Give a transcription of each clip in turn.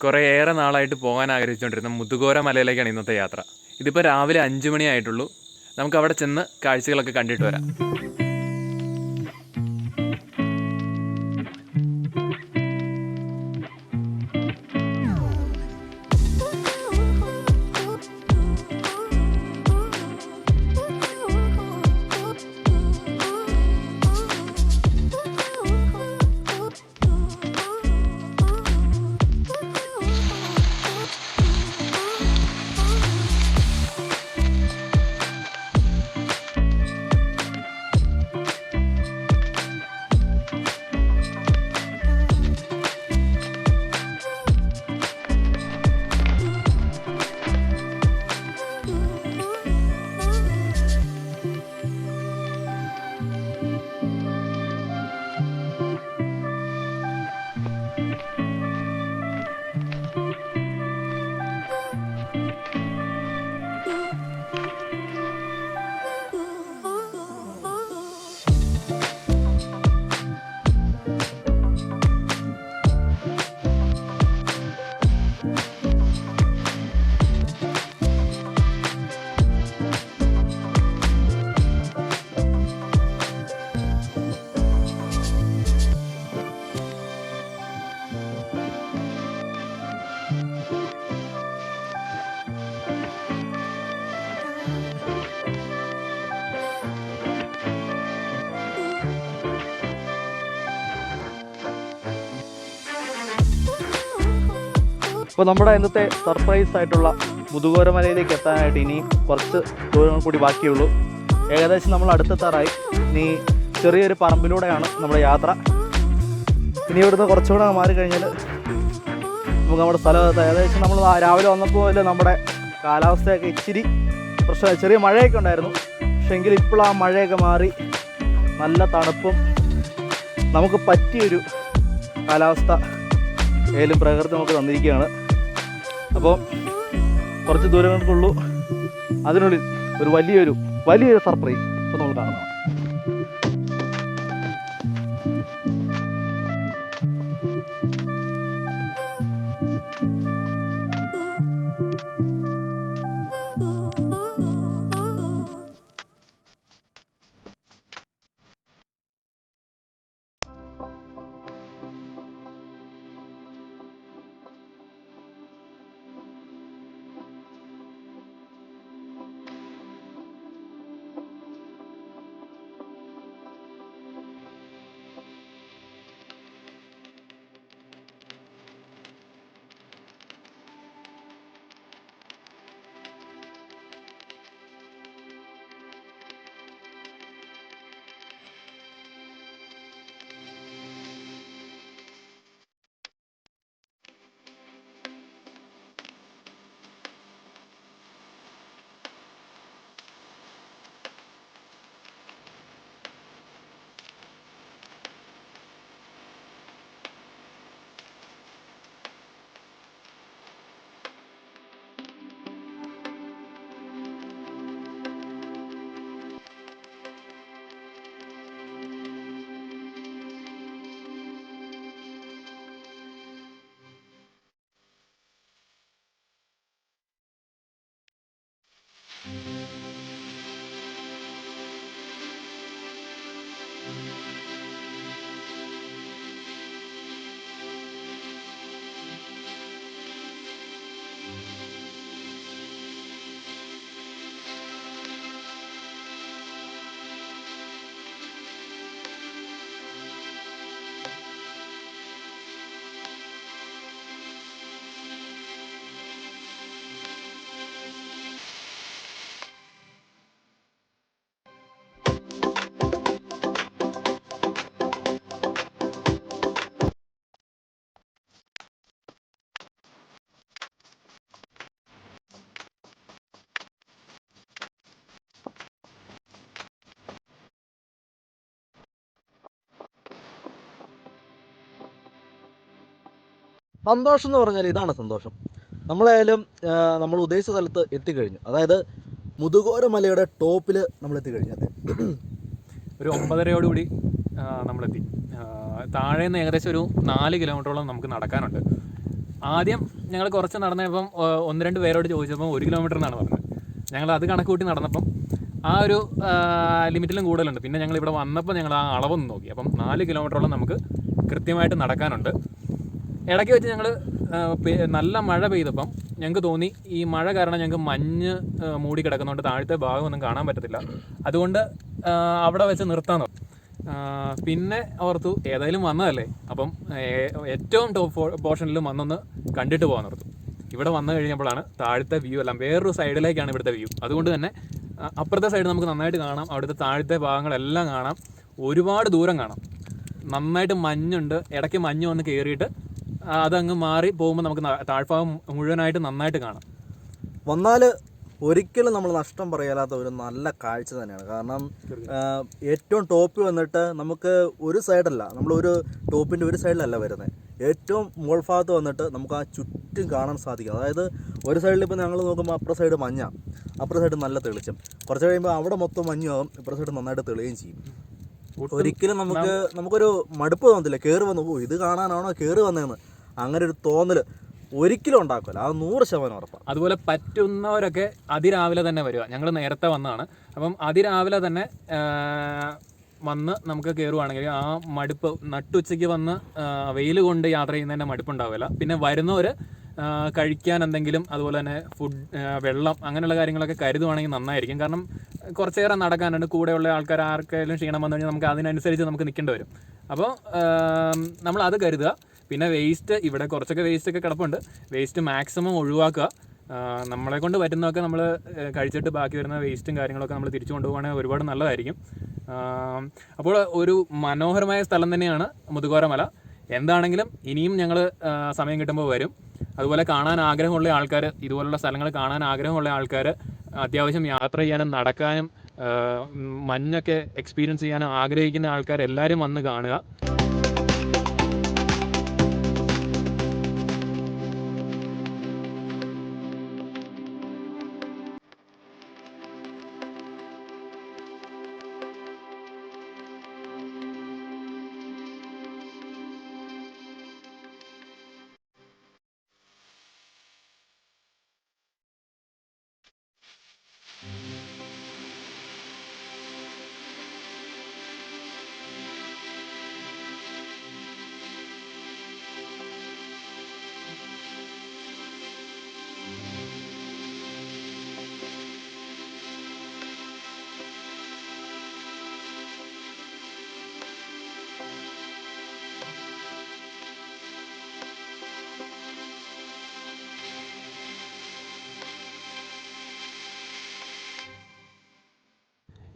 കുറേയേറെ നാളായിട്ട് പോകാൻ ആഗ്രഹിച്ചുകൊണ്ടിരുന്ന മുതുകോര മലയിലേക്കാണ് ഇന്നത്തെ യാത്ര. ഇതിപ്പോൾ രാവിലെ 5 മണിയായിട്ടുള്ളൂ. നമുക്ക് അവിടെ ചെന്ന് കാഴ്ചകളൊക്കെ കണ്ടിട്ട് വരാം. അപ്പോൾ നമ്മുടെ ഇന്നത്തെ സർപ്രൈസ് ആയിട്ടുള്ള മുതുകോര മലയിലേക്ക് എത്താനായിട്ട് ഇനി കുറച്ച് ദൂരങ്ങൾ കൂടി ബാക്കിയുള്ളൂ. ഏകദേശം നമ്മൾ അടുത്തെത്താറായി. ഇനി ചെറിയൊരു പറമ്പിലൂടെയാണ് നമ്മുടെ യാത്ര. ഇനി ഇവിടുന്ന് കുറച്ചുകൂടെ മാറി കഴിഞ്ഞാൽ നമുക്ക് നമ്മുടെ സ്ഥലത്ത് ഏകദേശം നമ്മൾ രാവിലെ വന്നപ്പോൾ നമ്മുടെ കാലാവസ്ഥയൊക്കെ ഇച്ചിരി പ്രശ്നം, ചെറിയ മഴയൊക്കെ ഉണ്ടായിരുന്നു. പക്ഷേ എങ്കിൽ ഇപ്പോൾ ആ മഴയൊക്കെ മാറി നല്ല തണുപ്പും നമുക്ക് പറ്റിയൊരു കാലാവസ്ഥ ഏലും പ്രകൃതി നമുക്ക് തന്നിരിക്കുകയാണ്. അപ്പോൾ കുറച്ച് ദൂരങ്ങൾക്കുള്ളൂ, അതിനുള്ളിൽ ഒരു വലിയൊരു സർപ്രൈസ് ഇപ്പോൾ നമ്മൾ കാണുന്നു. സന്തോഷം എന്ന് പറഞ്ഞാൽ ഇതാണ് സന്തോഷം. നമ്മളായാലും നമ്മൾ ഉദ്ദേശിച്ച സ്ഥലത്ത് എത്തിക്കഴിഞ്ഞു. അതായത് മുതുകോര മലയുടെ ടോപ്പിൽ നമ്മൾ എത്തിക്കഴിഞ്ഞു. ഒരു 9:30 നമ്മളെത്തി. താഴെ നിന്ന് ഏകദേശം ഒരു 4 കിലോമീറ്ററോളം നമുക്ക് നടക്കാനുണ്ട്. ആദ്യം ഞങ്ങൾ കുറച്ച് നടന്നപ്പം 1-2 പേരോട് ചോദിച്ചപ്പോൾ 1 കിലോമീറ്റർ എന്നാണ് പറഞ്ഞത്. ഞങ്ങൾ അത് കണക്ക് കൂട്ടി നടന്നപ്പം ആ ഒരു ലിമിറ്റിലും കൂടുതലുണ്ട്. പിന്നെ ഞങ്ങൾ ഇവിടെ വന്നപ്പോൾ ഞങ്ങൾ ആ അളവൊന്ന് നോക്കി. അപ്പം 4 കിലോമീറ്ററോളം നമുക്ക് കൃത്യമായിട്ട് നടക്കാനുണ്ട്. ഇടയ്ക്ക് വെച്ച് ഞങ്ങൾ നല്ല മഴ പെയ്തപ്പം ഞങ്ങൾക്ക് തോന്നി ഈ മഴ കാരണം ഞങ്ങൾക്ക് മഞ്ഞ് മൂടി കിടക്കുന്നതുകൊണ്ട് താഴത്തെ ഭാഗമൊന്നും കാണാൻ പറ്റത്തില്ല, അതുകൊണ്ട് അവിടെ വെച്ച് നിർത്താൻ നോക്കി. പിന്നെ ഓർത്തു ഏതായാലും വന്നതല്ലേ, അപ്പം ഏറ്റവും ടോപ്പ് പോർഷനിലും വന്നൊന്ന് കണ്ടിട്ട് പോകാൻ ഓർത്തു. ഇവിടെ വന്നു കഴിഞ്ഞപ്പോഴാണ് താഴത്തെ വ്യൂ എല്ലാം വേറൊരു സൈഡിലേക്കാണ് ഇവിടുത്തെ വ്യൂ. അതുകൊണ്ട് തന്നെ അപ്പുറത്തെ സൈഡ് നമുക്ക് നന്നായിട്ട് കാണാം, അവിടുത്തെ താഴത്തെ ഭാഗങ്ങളെല്ലാം കാണാം, ഒരുപാട് ദൂരം കാണാം. നന്നായിട്ട് മഞ്ഞുണ്ട്, ഇടയ്ക്ക് മഞ്ഞ് വന്ന് കയറിയിട്ട് അതങ്ങ് മാറി പോകുമ്പോൾ നമുക്ക് താഴ്ഭാഗം മുഴുവനായിട്ട് നന്നായിട്ട് കാണാം. വന്നാൽ ഒരിക്കലും നമ്മൾ നഷ്ടം പറയാത്ത ഒരു നല്ല കാഴ്ച തന്നെയാണ്. കാരണം ഏറ്റവും ടോപ്പിൽ വന്നിട്ട് നമുക്ക് ഒരു സൈഡല്ല, നമ്മളൊരു ടോപ്പിൻ്റെ ഒരു സൈഡിലല്ല വരുന്നത്, ഏറ്റവും മുകൾ ഭാഗത്ത് വന്നിട്ട് നമുക്ക് ആ ചുറ്റും കാണാൻ സാധിക്കും. അതായത് ഒരു സൈഡിൽ ഇപ്പോൾ ഞങ്ങൾ നോക്കുമ്പോൾ അപ്പുറ സൈഡ് മഞ്ഞ, അപ്പുറ സൈഡ് നല്ല തെളിച്ചം, കുറച്ച് കഴിയുമ്പോൾ അവിടെ മൊത്തം മഞ്ഞാകും, ഇപ്പുറ സൈഡ് നന്നായിട്ട് തെളിയുകയും ചെയ്യും. ഒരിക്കലും നമുക്കൊരു മടുപ്പ് തോന്നത്തില്ല കയറി വന്നു ഇത് കാണാനാണോ കയറി വന്നതെന്ന്, അങ്ങനെ ഒരു തോന്നൽ ഒരിക്കലും ഉണ്ടാക്കില്ല, അത് 100% ഉറപ്പാണ്. അതുപോലെ പറ്റുന്നവരൊക്കെ അതിരാവിലെ തന്നെ വരിക. ഞങ്ങൾ നേരത്തെ വന്നതാണ്, അപ്പം അതിരാവിലെ തന്നെ വന്ന് നമുക്ക് കയറുവാണെങ്കിൽ ആ മടുപ്പ് നട്ടുച്ചയ്ക്ക് വന്ന് വെയിൽ കൊണ്ട് യാത്ര ചെയ്യുന്നതിൻ്റെ മടുപ്പുണ്ടാവില്ല. പിന്നെ വരുന്നവർ കഴിക്കാൻ എന്തെങ്കിലും അതുപോലെ തന്നെ വെള്ളം അങ്ങനെയുള്ള കാര്യങ്ങളൊക്കെ കരുതുവാണെങ്കിൽ നന്നായിരിക്കും. കാരണം കുറച്ചേറെ നടക്കാനുണ്ട്, കൂടെയുള്ള ആൾക്കാർ ആർക്കെങ്കിലും ക്ഷീണം വന്നു കഴിഞ്ഞാൽ നമുക്ക് അതിനനുസരിച്ച് നമുക്ക് നിൽക്കേണ്ടി വരും. അപ്പോൾ നമ്മൾ അത് കരുതുക. പിന്നെ വേസ്റ്റ്, ഇവിടെ കുറച്ചൊക്കെ വേസ്റ്റൊക്കെ കിടപ്പുണ്ട്, വേസ്റ്റ് മാക്സിമം ഒഴിവാക്കുക. നമ്മളെ കൊണ്ട് പറ്റുന്നതൊക്കെ നമ്മൾ കഴിച്ചിട്ട് ബാക്കി വരുന്ന വേസ്റ്റും കാര്യങ്ങളൊക്കെ നമ്മൾ തിരിച്ചു കൊണ്ടുപോകുകയാണെങ്കിൽ ഒരുപാട് നല്ലതായിരിക്കും. അപ്പോൾ ഒരു മനോഹരമായ സ്ഥലം തന്നെയാണ് മുതുകോര മല. എന്താണെങ്കിലും ഇനിയും ഞങ്ങൾ സമയം കിട്ടുമ്പോൾ വരും. അതുപോലെ കാണാൻ ആഗ്രഹമുള്ള ആൾക്കാർ, ഇതുപോലുള്ള സ്ഥലങ്ങൾ കാണാൻ ആഗ്രഹമുള്ള ആൾക്കാർ, അത്യാവശ്യം യാത്ര ചെയ്യാനും നടക്കാനും മഞ്ഞൊക്കെ എക്സ്പീരിയൻസ് ചെയ്യാനും ആഗ്രഹിക്കുന്ന ആൾക്കാർ എല്ലാവരും വന്ന് കാണുക.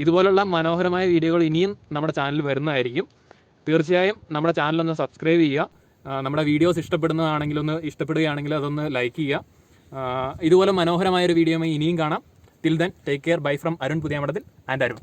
ഇതുപോലുള്ള മനോഹരമായ വീഡിയോകൾ ഇനിയും നമ്മുടെ ചാനലിൽ വരുന്നതായിരിക്കും. തീർച്ചയായും നമ്മുടെ ചാനലൊന്ന് സബ്സ്ക്രൈബ് ചെയ്യുക. നമ്മുടെ വീഡിയോസ് ഇഷ്ടപ്പെടുകയാണെങ്കിൽ അതൊന്ന് ലൈക്ക് ചെയ്യുക. ഇതുപോലെ മനോഹരമായൊരു വീഡിയോയുമായി ഇനിയും കാണാം. Till then take care. Bye from Arun Puthiyamadathil and Arun.